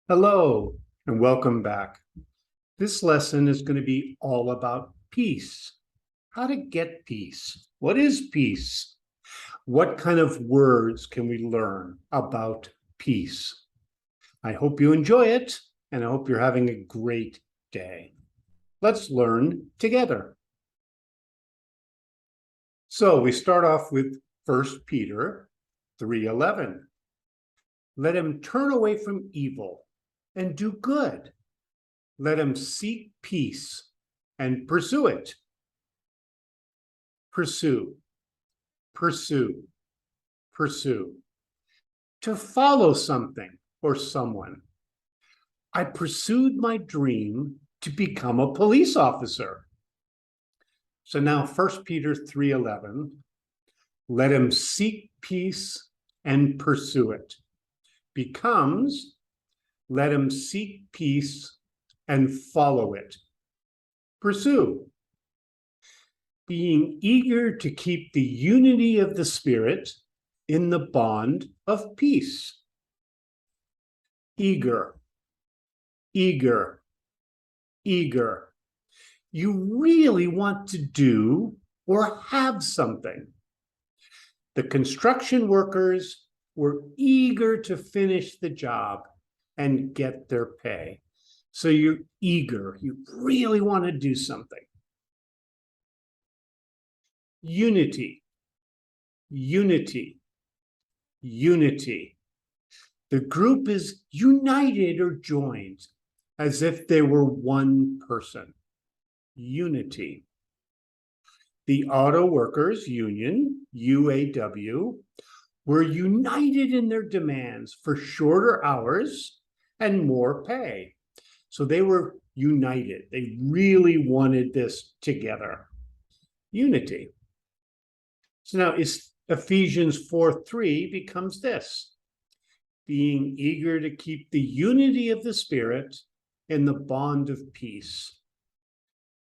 Hello, and welcome back. This lesson is going to be all about peace. How to get peace. What is peace? What kind of words can we learn about peace? I hope you enjoy it, and I hope you're having a great day. Let's learn together. So we start off with 1 Peter 3:11. Let him turn away from evil and do good. Let him seek peace and pursue it. Pursue, pursue, pursue. To follow something or someone. I pursued my dream to become a police officer. So now 1 Peter 3:11, let him seek peace and pursue it, becomes let him seek peace and follow it. Pursue. Being eager to keep the unity of the Spirit in the bond of peace. Eager, eager, eager. You really want to do or have something. The construction workers were eager to finish the job and get their pay. So you're eager, you really want to do something. Unity, unity, unity. The group is united or joined as if they were one person. Unity. The Auto Workers Union, UAW, were united in their demands for shorter hours and more pay. So they were united. They really wanted this together. Unity. So now Ephesians 4:3 becomes this: being eager to keep the unity of the Spirit in the bond of peace.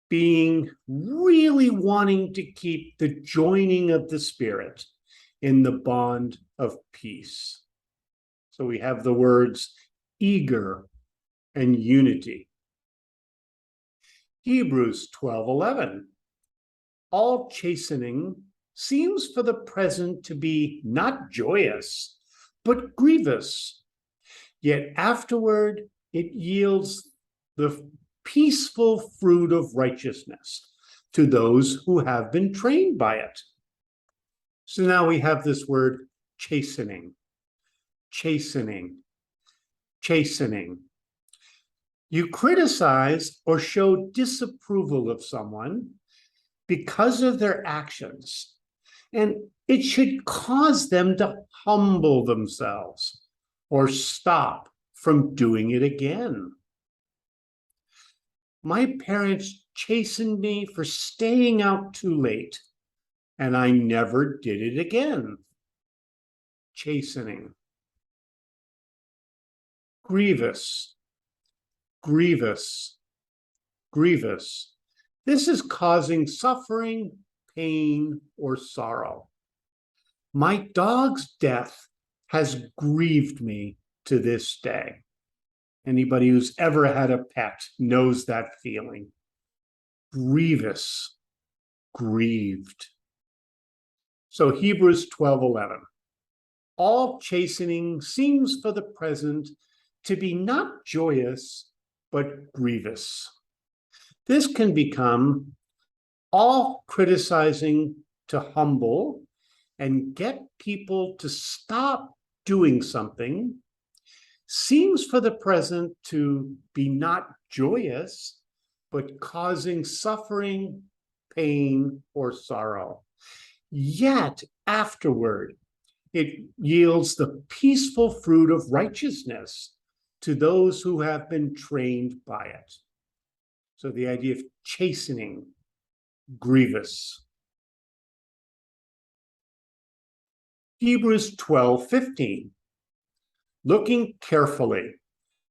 Being really wanting to keep the joining of the Spirit in the bond of peace. So we have the words eager and unity. Hebrews 12:11. All chastening seems for the present to be not joyous, but grievous. Yet afterward it yields the peaceful fruit of righteousness to those who have been trained by it. So now we have this word chastening, chastening, chastening. You criticize or show disapproval of someone because of their actions, and it should cause them to humble themselves or stop from doing it again. My parents chastened me for staying out too late, and I never did it again. Chastening. Grievous, grievous, grievous. This is causing suffering, pain, or sorrow. My dog's death has grieved me to this day. Anybody who's ever had a pet knows that feeling. Grievous, grieved. So Hebrews 12:11. All chastening seems for the present to be not joyous, but grievous. This can become all criticizing to humble and get people to stop doing something seems for the present to be not joyous, but causing suffering, pain, or sorrow. Yet afterward, it yields the peaceful fruit of righteousness to those who have been trained by it. So the idea of chastening, grievous. Hebrews 12:15. Looking carefully,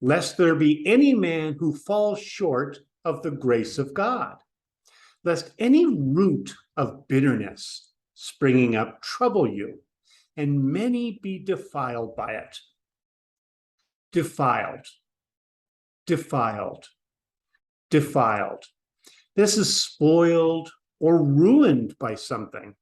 lest there be any man who falls short of the grace of God, lest any root of bitterness springing up trouble you, and many be defiled by it. Defiled. defiled, defiled. This is spoiled or ruined by something.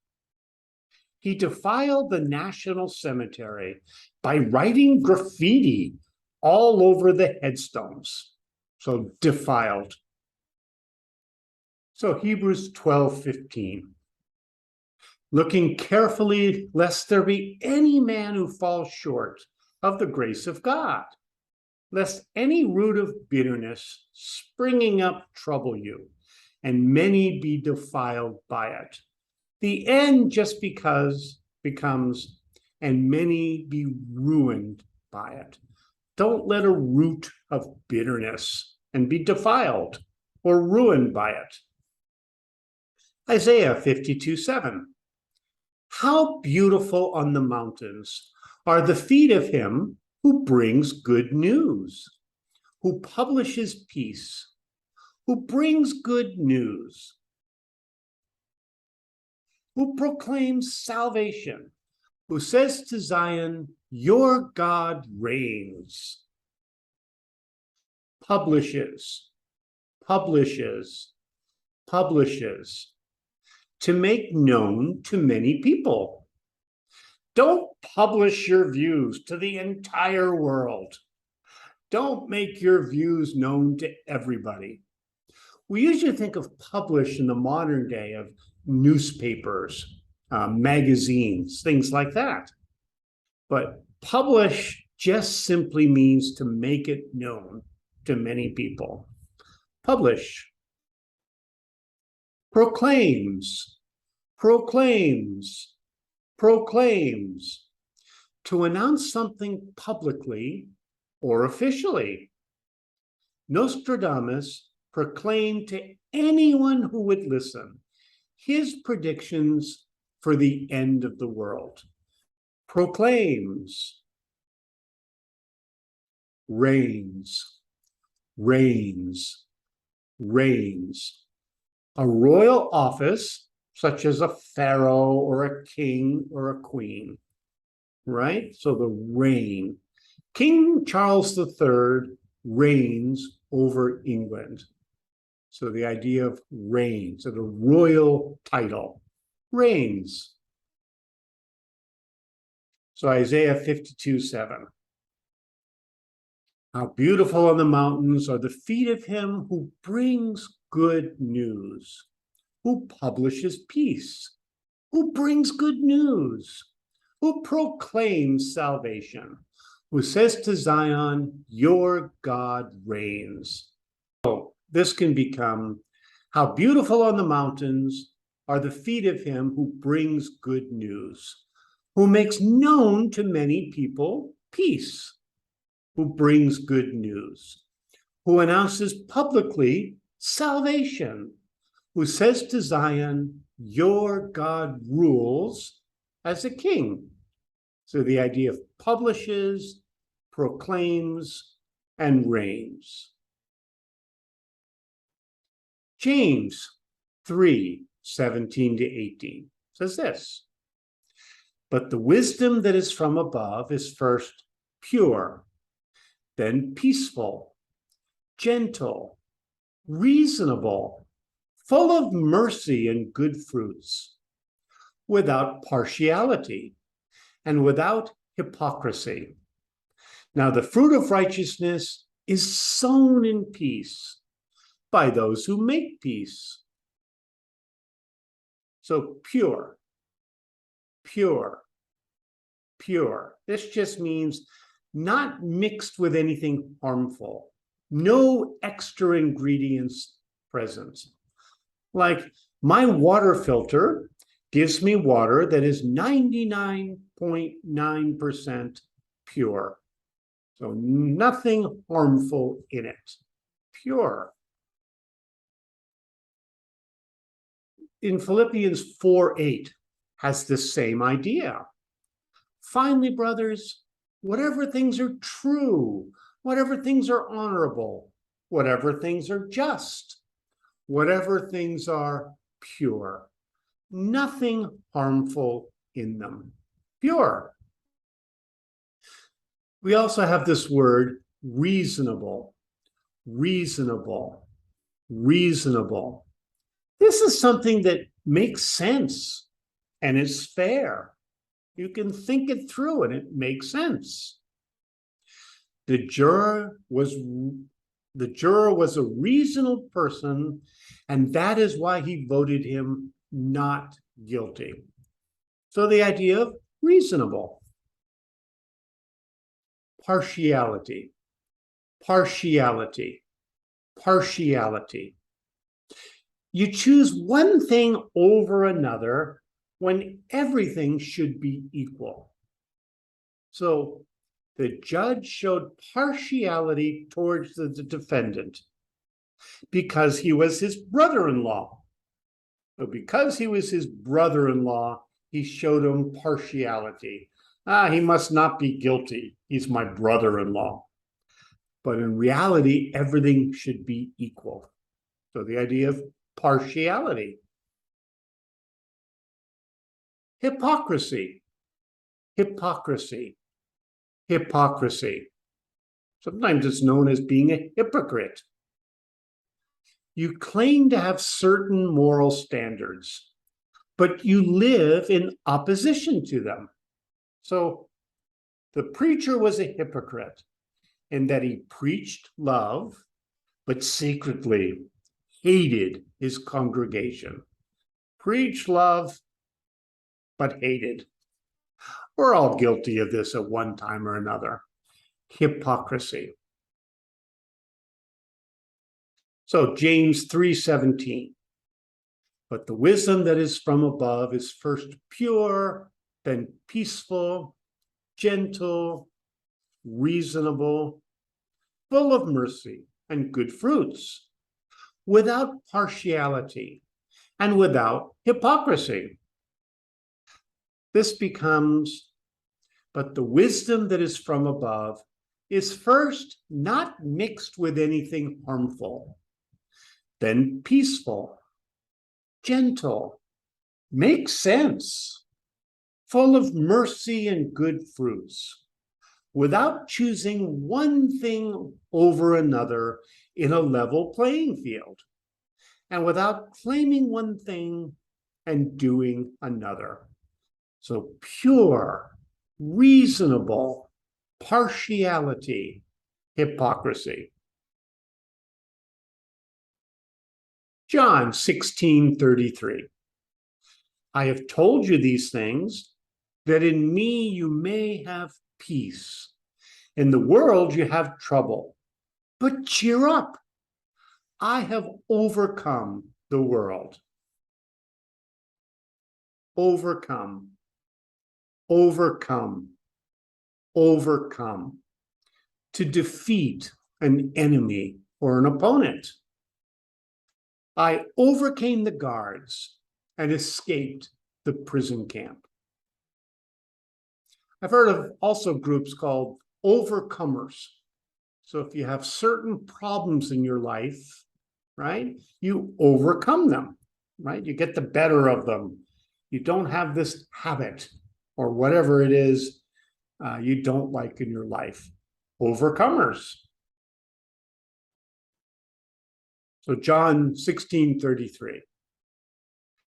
He defiled the National Cemetery by writing graffiti all over the headstones. So defiled. So Hebrews 12:15. Looking carefully, lest there be any man who falls short of the grace of God, lest any root of bitterness springing up trouble you, and many be defiled by it. The end just because becomes, and many be ruined by it. Don't let a root of bitterness and be defiled or ruined by it. Isaiah 52:7. How beautiful on the mountains are the feet of him who brings good news, who publishes peace, who brings good news, who proclaims salvation, who says to Zion, your God reigns. Publishes, publishes, publishes, to make known to many people. Don't publish your views to the entire world. Don't make your views known to everybody. We usually think of publish in the modern day of newspapers, magazines, things like that. But publish just simply means to make it known to many people. Publish. Proclaims, proclaims, proclaims. To announce something publicly or officially. Nostradamus proclaimed to anyone who would listen his predictions for the end of the world. Proclaims. Reigns, reigns, reigns. A royal office, such as a pharaoh or a king or a queen, right? So the reign. King Charles III reigns over England. So the idea of reign, so the royal title, reigns. So Isaiah 52:7. How beautiful on the mountains are the feet of him who brings good news, who publishes peace, who brings good news, who proclaims salvation, who says to Zion, your God reigns. So this can become, how beautiful on the mountains are the feet of him who brings good news, who makes known to many people peace, who brings good news, who announces publicly salvation, who says to Zion, your God rules as a king. So the idea of publishes, proclaims, and reigns. James 3:17-18 says this, but the wisdom that is from above is first pure, then peaceful, gentle, reasonable, full of mercy and good fruits, without partiality and without hypocrisy. Now the fruit of righteousness is sown in peace by those who make peace. So pure, pure, pure. This just means not mixed with anything harmful. No extra ingredients present. Like my water filter gives me water that is 99.9% pure. So nothing harmful in it. Pure. In Philippians 4:8 has the same idea. Finally, brothers, whatever things are true, whatever things are honorable, whatever things are just, whatever things are pure, nothing harmful in them. Pure. We also have this word reasonable. reasonable, reasonable. This is something that makes sense and is fair. You can think it through and it makes sense. The juror was a reasonable person, and that is why he voted him not guilty. So the idea of reasonable. Partiality, partiality, partiality. You choose one thing over another when everything should be equal. So the judge showed partiality towards the defendant because he was his brother-in-law. So because he was his brother-in-law, he showed him partiality. He must not be guilty. He's my brother-in-law. But in reality, everything should be equal. So the idea of partiality. Hypocrisy, hypocrisy, hypocrisy. Sometimes it's known as being a hypocrite. You claim to have certain moral standards, but you live in opposition to them. So the preacher was a hypocrite in that he preached love, but secretly hated his congregation. Preach love, but hated. We're all guilty of this at one time or another. Hypocrisy. So James 3:17. But the wisdom that is from above is first pure, then peaceful, gentle, reasonable, full of mercy and good fruits, without partiality and without hypocrisy. This becomes, but the wisdom that is from above is first not mixed with anything harmful, then peaceful, gentle, makes sense, full of mercy and good fruits, without choosing one thing over another in a level playing field, and without claiming one thing and doing another. So pure, reasonable, partiality, hypocrisy. John 16:33. I have told you these things, that in me you may have peace. In the world you have trouble, but cheer up. I have overcome the world. Overcome, overcome, overcome. To defeat an enemy or an opponent. I overcame the guards and escaped the prison camp. I've heard of also groups called overcomers. So if you have certain problems in your life, right, you overcome them, right? You get the better of them. You don't have this habit or whatever it is you don't like in your life. Overcomers. So John 16:33.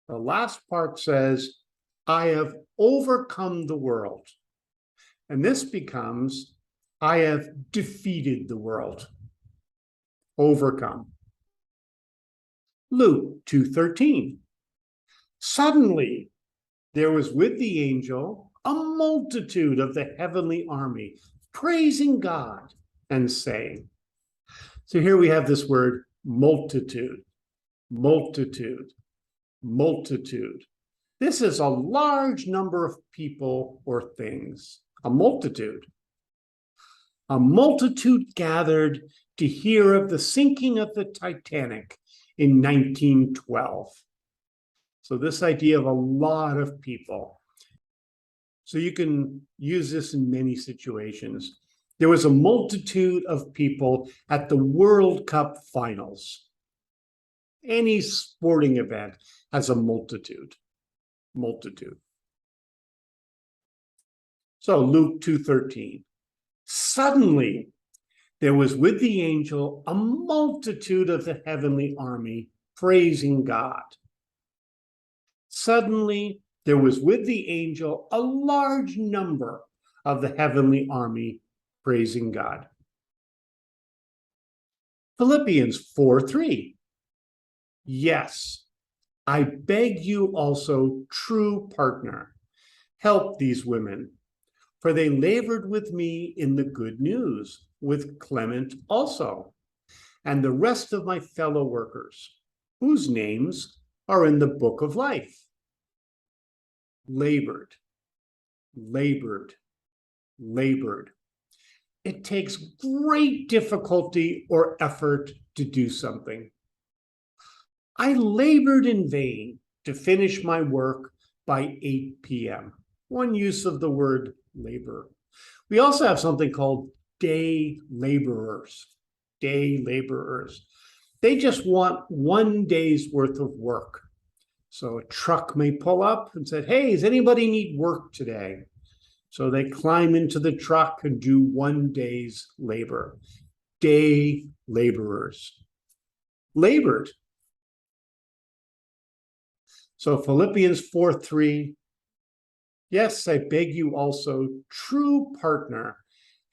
The last part says, I have overcome the world. And this becomes, I have defeated the world. Overcome. Luke 2:13. Suddenly, there was with the angel a multitude of the heavenly army, praising God and saying. So here we have this word multitude, multitude, multitude. This is a large number of people or things, a multitude. A multitude gathered to hear of the sinking of the Titanic in 1912. So this idea of a lot of people. So you can use this in many situations. There was a multitude of people at the World Cup finals. Any sporting event has a multitude. Multitude. So Luke 2:13. Suddenly, There was with the angel a multitude of the heavenly army praising God. Suddenly, there was with the angel a large number of the heavenly army praising God. Philippians 4:3. Yes, I beg you also, true partner, help these women, for they labored with me in the good news, with Clement also, and the rest of my fellow workers, whose names are in the book of life. Labored, labored, labored. It takes great difficulty or effort to do something. I labored in vain to finish my work by 8 p.m. One use of the word labor. We also have something called day laborers. Day laborers. They just want one day's worth of work. So a truck may pull up and say, hey, does anybody need work today? So they climb into the truck and do one day's labor. Day laborers. Labored. So Philippians 4:3, yes, I beg you also, true partner,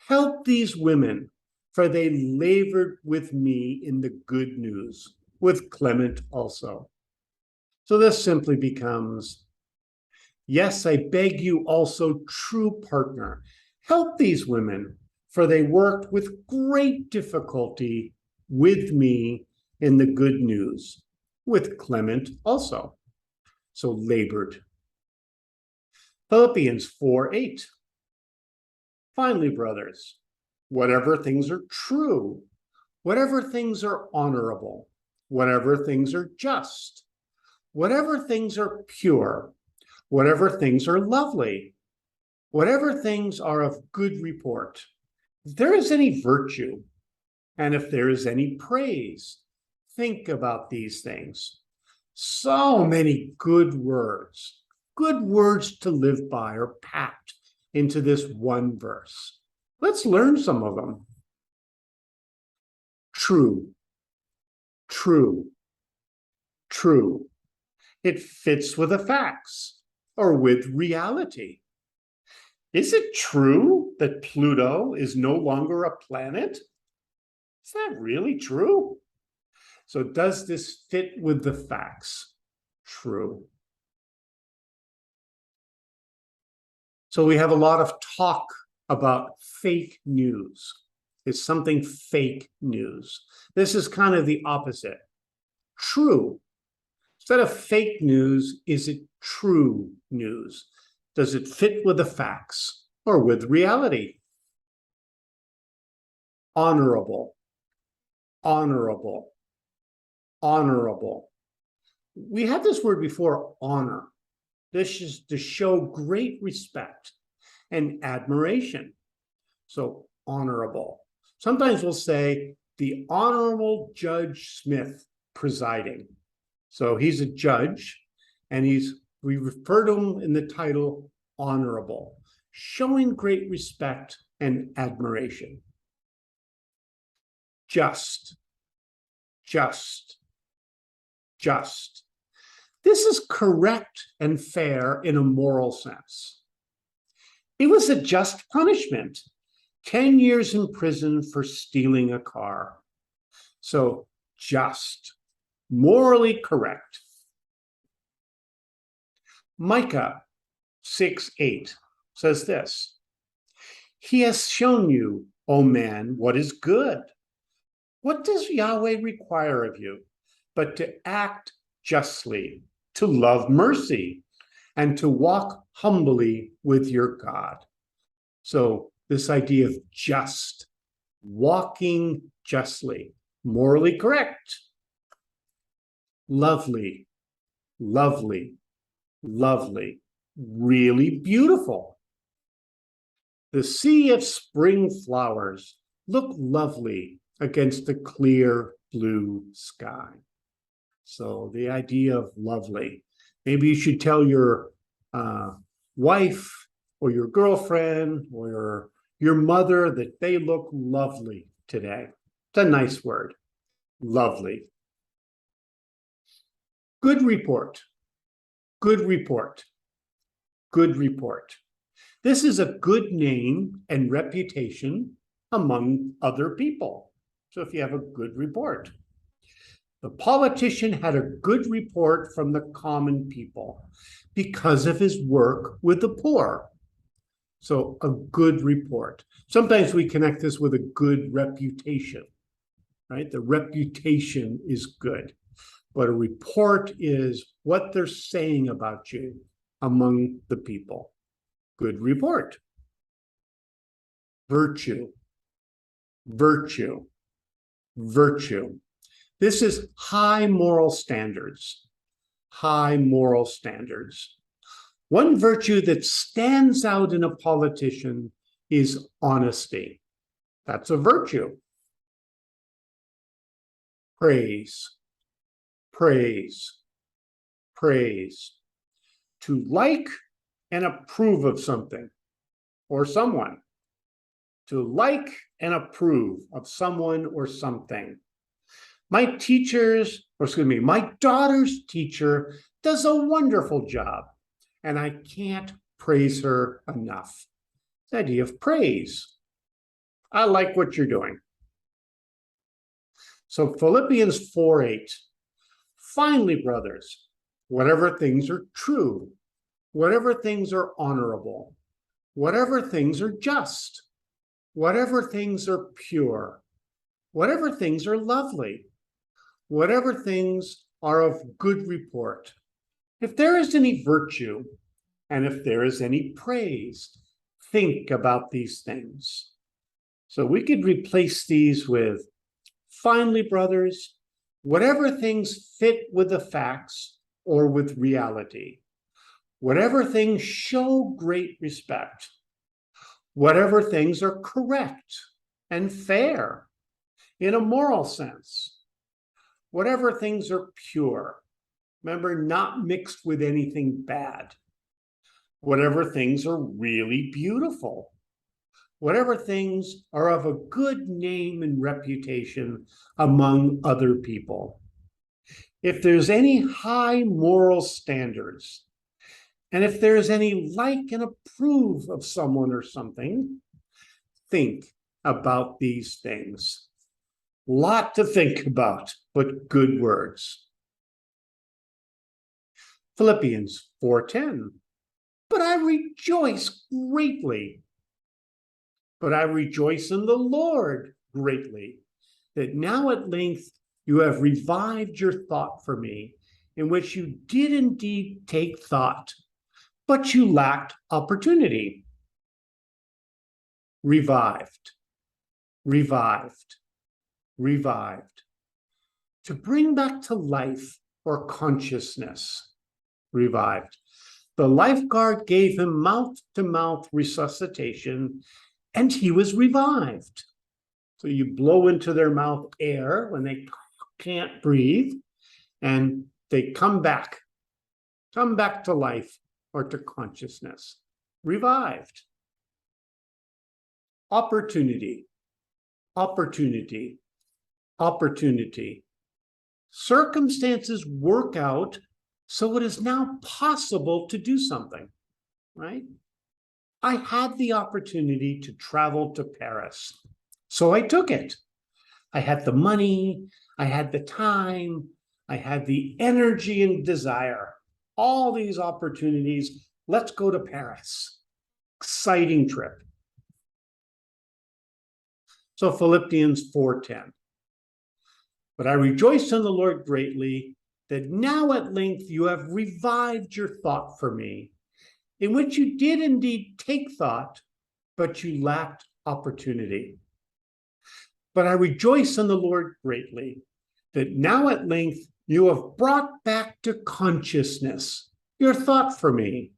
help these women, for they labored with me in the good news, with Clement also. So this simply becomes, yes, I beg you also, true partner, help these women, for they worked with great difficulty with me in the good news, with Clement also. So labored. Philippians 4:8. Finally, brothers, whatever things are true, whatever things are honorable, whatever things are just, whatever things are pure, whatever things are lovely, whatever things are of good report, if there is any virtue, and if there is any praise, think about these things. So many good words to live by are packed into this one verse. Let's learn some of them. True, true, true. It fits with the facts or with reality. Is it true that Pluto is no longer a planet? Is that really true? So does this fit with the facts? True. So we have a lot of talk about fake news. Is something fake news? This is kind of the opposite. True. Instead of fake news, is it true news? Does it fit with the facts or with reality? Honorable, honorable, honorable. We had this word before, honor. This is to show great respect and admiration. So honorable. Sometimes we'll say the Honorable Judge Smith presiding. So he's a judge, and we refer to him in the title honorable, showing great respect and admiration. Just, just, just. This is correct and fair in a moral sense. It was a just punishment, 10 years in prison for stealing a car. So just, morally correct. Micah 6:8 says this, he has shown you, O man, what is good. What does Yahweh require of you but to act justly, to love mercy, and to walk humbly with your God? So this idea of just, walking justly, morally correct, lovely, lovely, lovely, really beautiful. The sea of spring flowers look lovely against the clear blue sky. So the idea of lovely. Maybe you should tell your wife or your girlfriend or your mother that they look lovely today. It's a nice word. Lovely. Good report. Good report. Good report. This is a good name and reputation among other people. So if you have a good report. The politician had a good report from the common people because of his work with the poor. So a good report. Sometimes we connect this with a good reputation, right? The reputation is good, but a report is what they're saying about you among the people. Good report. Virtue, virtue, virtue. This is high moral standards. High moral standards. One virtue that stands out in a politician is honesty. That's a virtue. Praise, praise, praise. To like and approve of something or someone. To like and approve of someone or something. My daughter's teacher does a wonderful job, and I can't praise her enough. The idea of praise. I like what you're doing. So Philippians 4:8. Finally, brothers, whatever things are true, whatever things are honorable, whatever things are just, whatever things are pure, whatever things are lovely, whatever things are of good report, if there is any virtue, and if there is any praise, think about these things. So we could replace these with, finally, brothers, whatever things fit with the facts or with reality, whatever things show great respect, whatever things are correct and fair in a moral sense, whatever things are pure, remember, not mixed with anything bad, whatever things are really beautiful, whatever things are of a good name and reputation among other people. If there's any high moral standards, and if there's any like and approve of someone or something, think about these things. Lot to think about, but good words. Philippians 4:10. But I rejoice greatly. But I rejoice in the Lord greatly, that now at length you have revived your thought for me, in which you did indeed take thought, but you lacked opportunity. Revived, revived, revived. To bring back to life or consciousness. Revived. The lifeguard gave him mouth-to-mouth resuscitation, and he was revived. So you blow into their mouth air when they can't breathe, and they come back to life or to consciousness. Revived. Opportunity, opportunity, opportunity. Circumstances work out so it is now possible to do something, right? I had the opportunity to travel to Paris, so I took it. I had the money, I had the time, I had the energy and desire. All these opportunities. Let's go to Paris. Exciting trip. So Philippians 4:10. But I rejoice in the Lord greatly, that now at length you have revived your thought for me, in which you did indeed take thought, but you lacked opportunity. But I rejoice in the Lord greatly, that now at length you have brought back to consciousness your thought for me,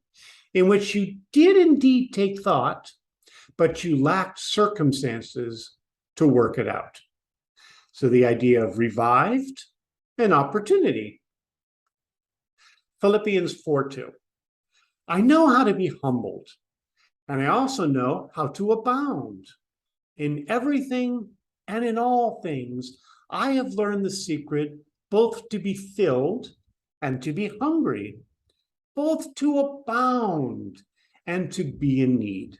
in which you did indeed take thought, but you lacked circumstances to work it out. So the idea of revived and opportunity. Philippians 4:2. I know how to be humbled, and I also know how to abound. In everything and in all things, I have learned the secret both to be filled and to be hungry, both to abound and to be in need.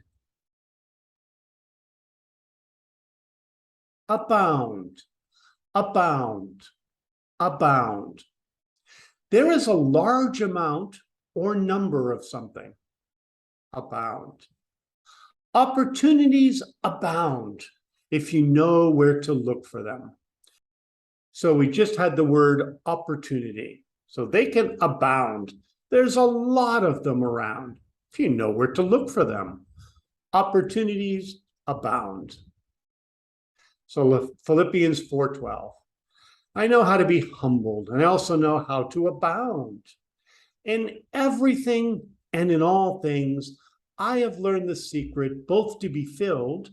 Abound, abound, abound. There is a large amount or number of something. Abound. Opportunities abound if you know where to look for them. So we just had the word opportunity. So they can abound. There's a lot of them around if you know where to look for them. Opportunities abound. So Philippians 4:12. I know how to be humbled, and I also know how to abound. In everything and in all things, I have learned the secret both to be filled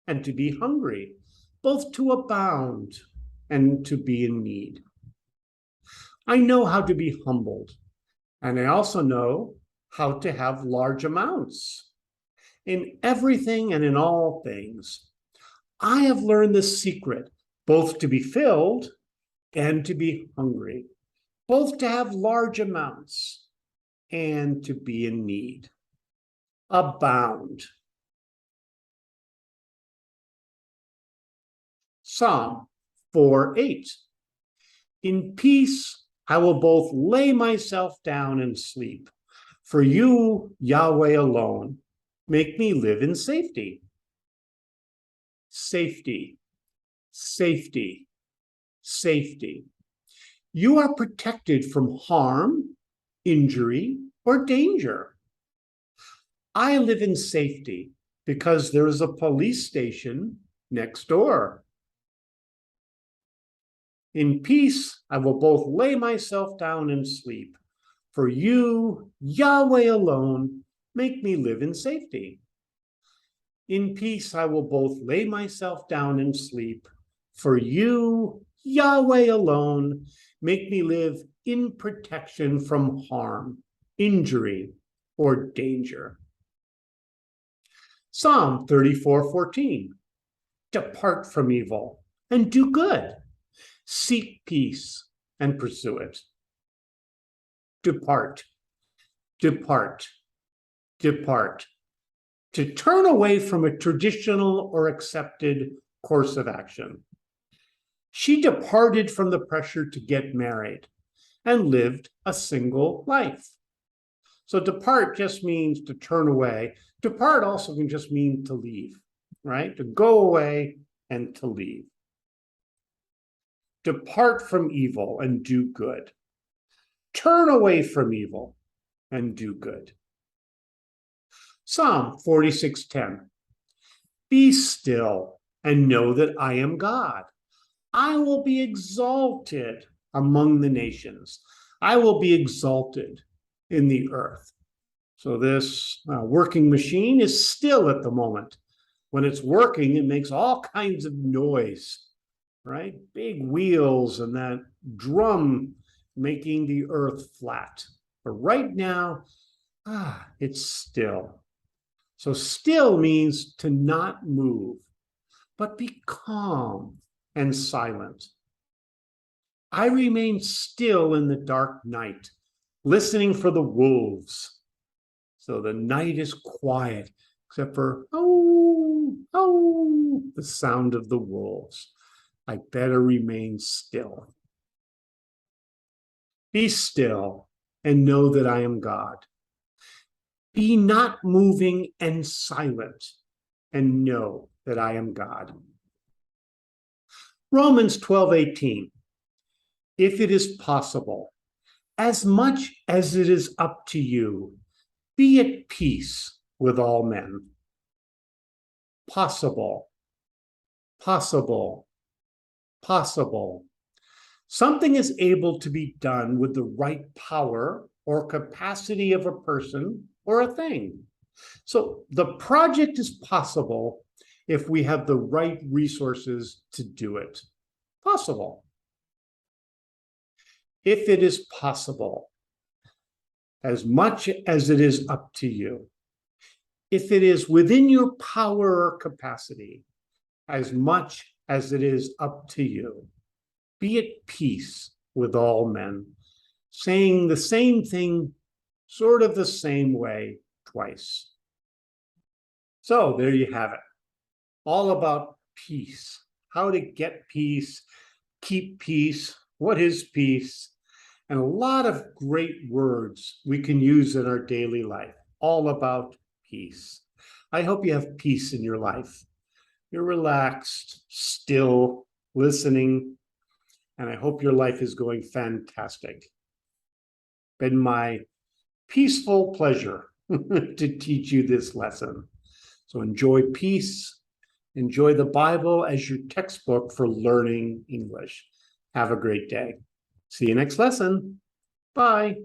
and to be hungry, both to abound and to be in need. I know how to be humbled, and I also know how to have large amounts. In everything and in all things, I have learned the secret both to be filled and to be hungry, both to have large amounts and to be in need. Abound. Psalm 4:8. In peace I will both lay myself down and sleep. For you, Yahweh alone, make me live in safety. Safety, safety, safety. You are protected from harm, injury, or danger. I live in safety because there is a police station next door. In peace, I will both lay myself down and sleep. For you, Yahweh alone, make me live in safety. In peace, I will both lay myself down and sleep. For you, Yahweh alone, make me live in protection from harm, injury, or danger. Psalm 34:14. Depart from evil and do good. Seek peace and pursue it. Depart, depart, depart. To turn away from a traditional or accepted course of action. She departed from the pressure to get married and lived a single life. So depart just means to turn away. Depart also can just mean to leave, right? To go away and to leave. Depart from evil and do good. Turn away from evil and do good. Psalm 46:10. Be still and know that I am God. I will be exalted among the nations. I will be exalted in the earth. So this working machine is still at the moment. When it's working, it makes all kinds of noise, right? Big wheels and that drum making the earth flat. But right now, it's still. So still means to not move, but be calm and silent. I remain still in the dark night, listening for the wolves. So the night is quiet, except for, the sound of the wolves. I better remain still. Be still and know that I am God. Be not moving and silent, and know that I am God. Romans 12:18. If it is possible, as much as it is up to you, be at peace with all men. Possible, possible, possible. Something is able to be done with the right power or capacity of a person or a thing. So the project is possible if we have the right resources to do it. Possible. If it is possible, as much as it is up to you, if it is within your power or capacity, as much as it is up to you. Be at peace with all men, saying the same thing sort of the same way twice. So there you have it. All about peace, how to get peace, keep peace, what is peace, and a lot of great words we can use in our daily life, all about peace. I hope you have peace in your life. You're relaxed, still, listening, and I hope your life is going fantastic. Been my peaceful pleasure to teach you this lesson. So enjoy peace. Enjoy the Bible as your textbook for learning English. Have a great day. See you next lesson. Bye.